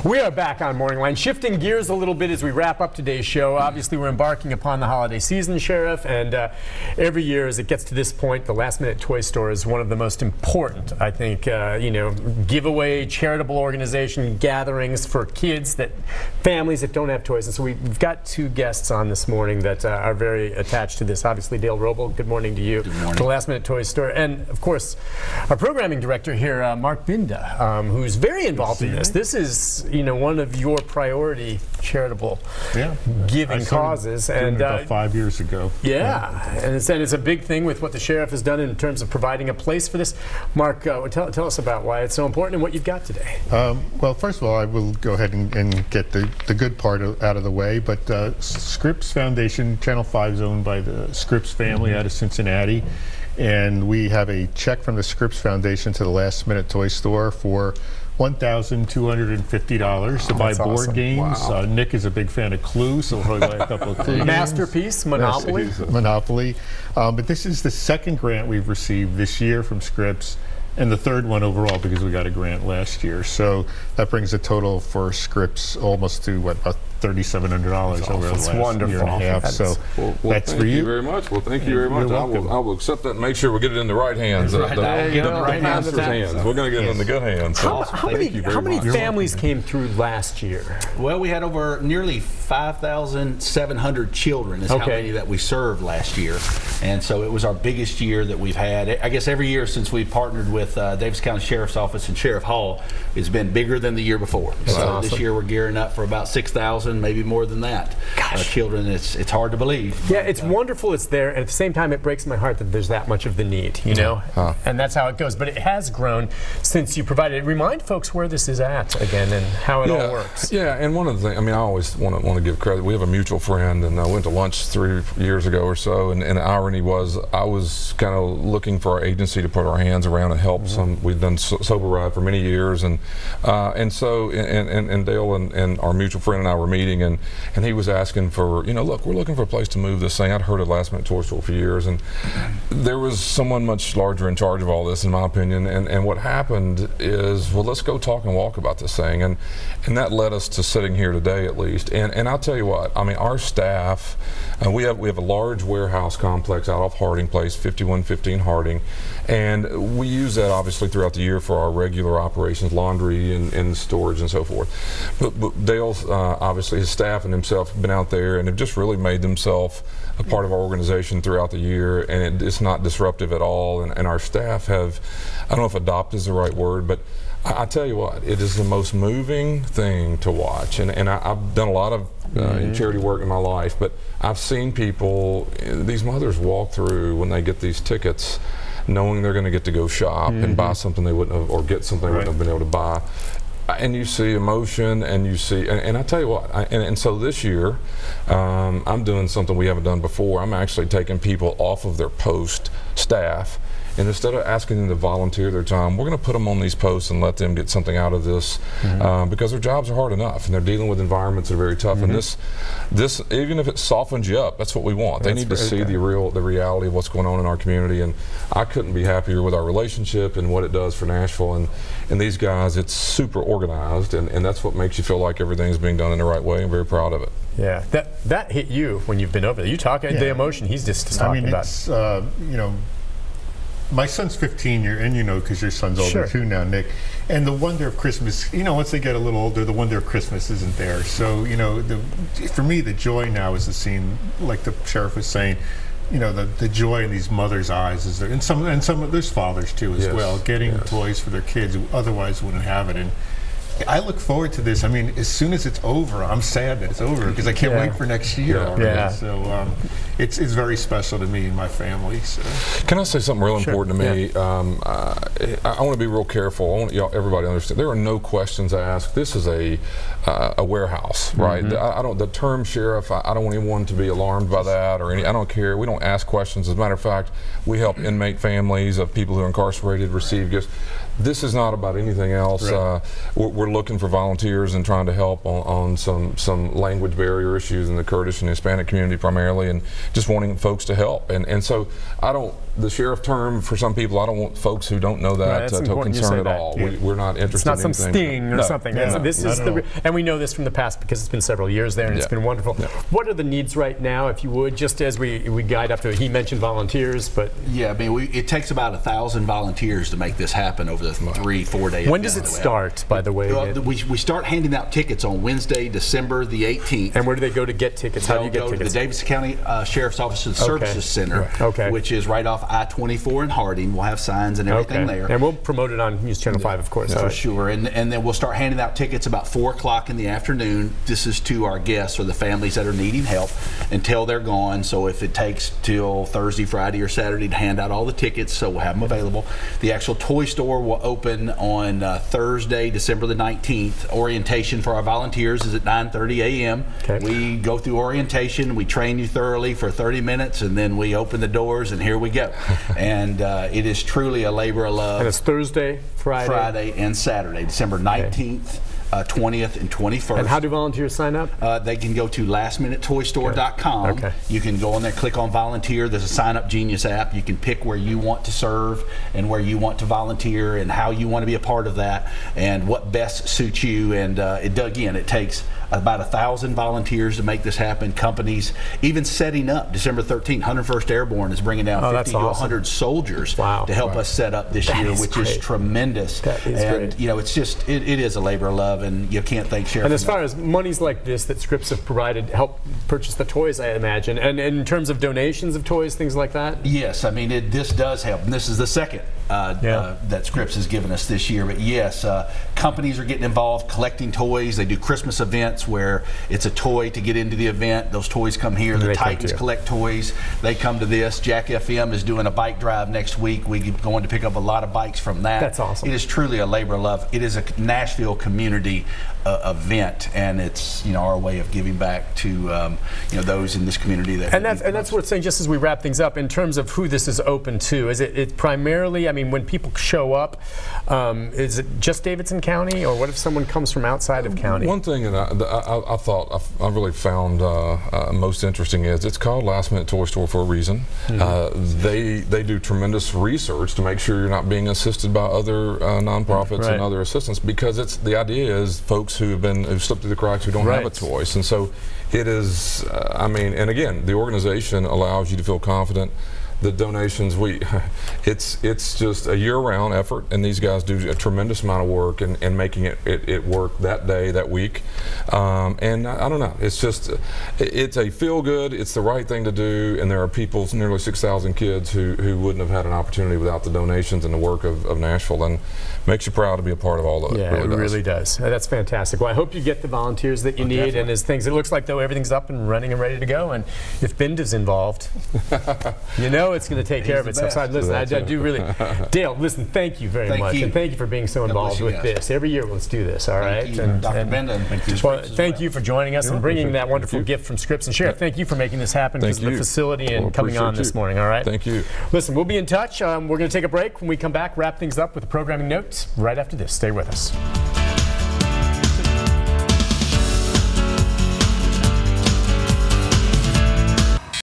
We are back on Morning Line, shifting gears a little bit as we wrap up today's show. Obviously, we're embarking upon the holiday season, Sheriff, and every year as it gets to this point, the last-minute toy store is one of the most important, I think, giveaway, charitable organization gatherings for kids, families that don't have toys. And so we've got two guests on this morning that are very attached to this. Obviously, Dale Roble, good morning to you. Good morning. The last-minute toy store. And, of course, our programming director here, Mark Binda, who's very involved in this. This is one of your priority charitable giving causes, and about 5 years ago. And it's a big thing with what the sheriff has done in terms of providing a place for this. Mark, tell us about why it's so important and what you've got today. Well, first of all, I will go ahead and get the good part out of the way. But Scripps Foundation, Channel 5 is owned by the Scripps family out of Cincinnati, and we have a check from the Scripps Foundation to the Last Minute Toy Store for $1,250 to buy board games. Wow. Nick is a big fan of Clue, so we'll buy a couple of Clue Masterpiece, games. Monopoly. Monopoly. But this is the second grant we've received this year from Scripps, and the third one overall because we got a grant last year. So that brings the total for Scripps almost to about $3,700 over the last year and a half. So that's for you. Thank you very much. Well, thank you very much. I will accept that and make sure we get it in the right hands. The master's hands. We're going to get it in the good hands. So how many families came through last year? Well, we had over nearly 5,700 children is how many that we served last year. And so it was our biggest year that we've had. I guess every year since we've partnered with Davis County Sheriff's Office and Sheriff Hall, it's been bigger than the year before. So this year we're gearing up for about 6,000, maybe more than that. Children, it's hard to believe. Yeah, it's wonderful it's there, and at the same time it breaks my heart that there's that much of the need, you know? And that's how it goes. But it has grown since you provided it. Remind folks where this is at again and how it all works. Yeah, and one of the things, I mean, I always want to give credit. We have a mutual friend, and I went to lunch 3 years ago or so, and the irony was I was kind of looking for our agency to put our hands around and help some. We've done Sober Ride for many years, and so Dale and our mutual friend and I were meeting, and he was asking for, look, we're looking for a place to move this thing. I'd heard of Last Minute Toy Store for years, and there was someone much larger in charge of all this, in my opinion, and what happened is, well, let's go talk and walk about this thing, and that led us to sitting here today at least. And I'll tell you what, I mean, our staff, we have a large warehouse complex out off Harding Place, 5115 Harding, and we use that obviously throughout the year for our regular operations, laundry and storage and so forth. But Dale's obviously, his staff and himself have been out there and have just really made themselves a part of our organization throughout the year, and it's not disruptive at all. And our staff have, I don't know if adopt is the right word, but I tell you what, it is the most moving thing to watch. And I've done a lot of charity work in my life, but I've seen people, these mothers walk through when they get these tickets knowing they're going to get to go shop and buy something they wouldn't have, or get something they wouldn't have been able to buy. And you see emotion, and you see, and I tell you what, and so this year, I'm doing something we haven't done before. I'm actually taking people off of their post staff, and instead of asking them to volunteer their time, we're going to put them on these posts and let them get something out of this, because their jobs are hard enough, and they're dealing with environments that are very tough. And this, even if it softens you up, that's what we want. They need to see the reality of what's going on in our community, and I couldn't be happier with our relationship and what it does for Nashville. And these guys, it's super organized, and that's what makes you feel like everything's being done in the right way. I'm very proud of it. Yeah, that hit you when you've been over there. You talk the emotion he's just talking about. It's my son's 15, and because your son's older too now, Nick. And the wonder of Christmas, once they get a little older, the wonder of Christmas isn't there. So, for me, the joy now is the scene, like the sheriff was saying, the joy in these mothers' eyes is there, and some there's fathers too as well, getting toys for their kids who otherwise wouldn't have it. And I look forward to this. I mean, as soon as it's over, I'm sad that it's over because I can't wait for next year already. So it's very special to me and my family. So. Can I say something real important to me? I want to be real careful. I want everybody to understand. There are no questions asked. This is a warehouse, right? The term sheriff, I don't want anyone to be alarmed by that or any. I don't care. We don't ask questions. As a matter of fact, we help inmate families of people who are incarcerated receive gifts. This is not about anything else. We're looking for volunteers and trying to help on some language barrier issues in the Kurdish and Hispanic community primarily, and just wanting folks to help. And so I don't the sheriff term for some people. I don't want folks who don't know that to concern at all. We're not interested. It's not in some sting or something. This is and we know this from the past because it's been several years there, and it's been wonderful. What are the needs right now, if you would, just as we guide up to it? He mentioned volunteers, but yeah, I mean, it takes about 1,000 volunteers to make this happen over the 3-4 days. When does it start, by the way? We start handing out tickets on Wednesday, December the 18th. And where do they go to get tickets? How do you get tickets? Go to the Davidson County Sheriff's Office Services Center, which is right off I-24 in Harding. We'll have signs and everything there. And we'll promote it on News Channel 5, of course. For sure. And then we'll start handing out tickets about 4 o'clock in the afternoon. This is to our guests or the families that are needing help until they're gone. So if it takes till Thursday, Friday, or Saturday to hand out all the tickets, so we'll have them available. The actual toy store will open on Thursday, December the 19th. Orientation for our volunteers is at 9:30 a.m. We go through orientation. We train you thoroughly for 30 minutes, and then we open the doors, and here we go. And it is truly a labor of love. And it's Thursday, Friday, and Saturday, December 19th. 20th and 21st. And how do volunteers sign up? They can go to lastminutetoystore.com. You can go on there, click on volunteer. There's a Sign Up Genius app. You can pick where you want to serve and where you want to volunteer and how you want to be a part of that and what best suits you. And it takes about 1,000 volunteers to make this happen. Companies, even setting up December 13th, 101st Airborne is bringing down 50 to 100 soldiers to help us set up this year, which is tremendous. That is great. You know, it's just, it is a labor of love, and you can't thank Sheriff. And as far as monies like this that Scripps have provided, help purchase the toys, I imagine. And in terms of donations of toys, things like that? Yes, I mean, this does help. And this is the second that Scripps has given us this year. But yes, companies are getting involved, collecting toys. They do Christmas events where it's a toy to get into the event. Those toys come here. The Titans collect toys. They come to this. Jack FM is doing a bike drive next week. We're going to pick up a lot of bikes from that. That's awesome. It is truly a labor of love. It is a Nashville community event, and it's our way of giving back to those in this community that. And that's what it's saying. Just as we wrap things up, in terms of who this is open to, is it primarily? I mean, when people show up, is it just Davidson County, or what if someone comes from outside of county? One thing that I thought I really found most interesting is it's called Last Minute Toy Store for a reason. They do tremendous research to make sure you're not being assisted by other nonprofits and other assistants, because the idea is folks who've slipped through the cracks, who don't have a choice. And so it is, I mean, and again, the organization allows you to feel confident. The donations, it's just a year-round effort, and these guys do a tremendous amount of work in making it work that day, that week. And I don't know, it's just, it's a feel-good, it's the right thing to do, and there are people, nearly 6,000 kids who wouldn't have had an opportunity without the donations and the work of Nashville, and makes you proud to be a part of all of it. Yeah, it really does. That's fantastic. Well, I hope you get the volunteers that you need, definitely. And as things, it looks like though everything's up and running and ready to go, and if Binda's involved, it's going to take care of itself. So listen, I do really. Dale, listen, thank you very much. And thank you for being so involved with this. Every year, let's do this, all right? And Dr. Benda, thank you for joining us and bringing that wonderful gift from Scripps. And Sheriff, thank you for making this happen because of the facility and coming on this morning, all right? Thank you. Listen, we'll be in touch. We're going to take a break. When we come back, wrap things up with the programming notes right after this. Stay with us.